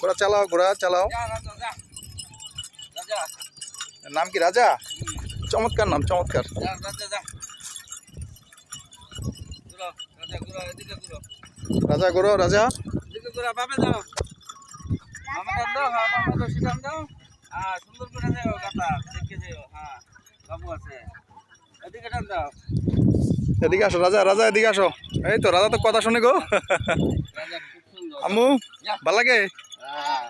ঘোড়া চালাও, ঘোড়া চালাও। নাম কি? রাজা। চমৎকার নাম, চমৎকার। রাজা ঘোড়ো, রাজা। সুন্দর করে যাও গাতা, দেখে যাও। হ্যাঁ বাবু আছে, এদিকে টান দাও। এদিকে আসো রাজা, রাজা এদিকে আসো। এই তো রাজা তো কথা শুনে গো। রাজা খুব সুন্দর। আম্মু ভাল লাগে? হ্যাঁ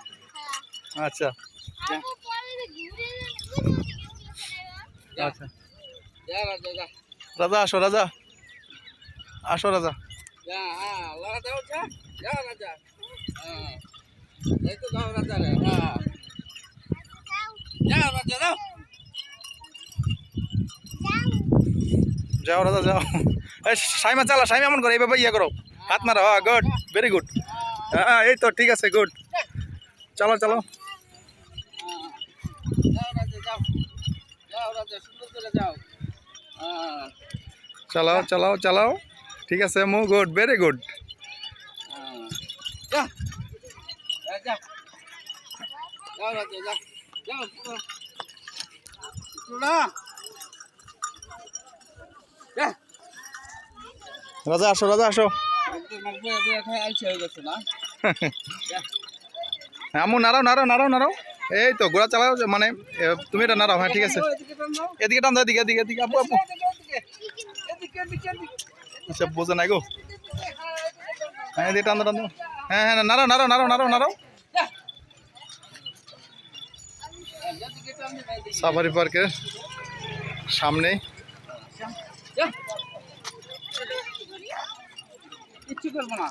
আচ্ছা যা আচ্ছা। যা রাজা যা রাজা আসো, রাজা আসো, রাজা। যা। হ্যাঁ রাজা উঠা, যা রাজা। হ্যাঁ এই তো যাও রাজা রে। হ্যাঁ যা রাজা যাও। যাও রাজা যাও। এই সাইমা চালা, সাইমা এমন করো, এইভাবে ইয়ে করো, হাত মারো। হ্যাঁ গুড, ভেরি গুড। হ্যাঁ এই তো ঠিক আছে, গুড। চলো চলো। যাও রাজা যাও, যাও রাজা সুন্দর করে যাও। হ্যাঁ চালাও চালাও চালাও। ঠিক আছে আম্মু, গুড, ভেরি গুড। যা যা যাও রাজা যা যাও। না যা রাজা আসো, রাজা আসো। আম্মু নাড়াও, নাড়াও, নাড়াও, নাড়াও। এই তো ঘোড়া চালাও, মানে তুমি এটা নাড়াও। হ্যাঁ ঠিক আছে, এদিকে টান দাও, এদিকে এদিকে এদিকে। আপু আপু আচ্ছা, বোঝে নাই গো। হ্যাঁ এদিকে টান দাও, টান দাও। হ্যাঁ হ্যাঁ, নাড়াও নাড়াও নাড়াও নাড়াও নাড়াও। সাফারি পার্কের সামনে। কিচ্ছু করবো না।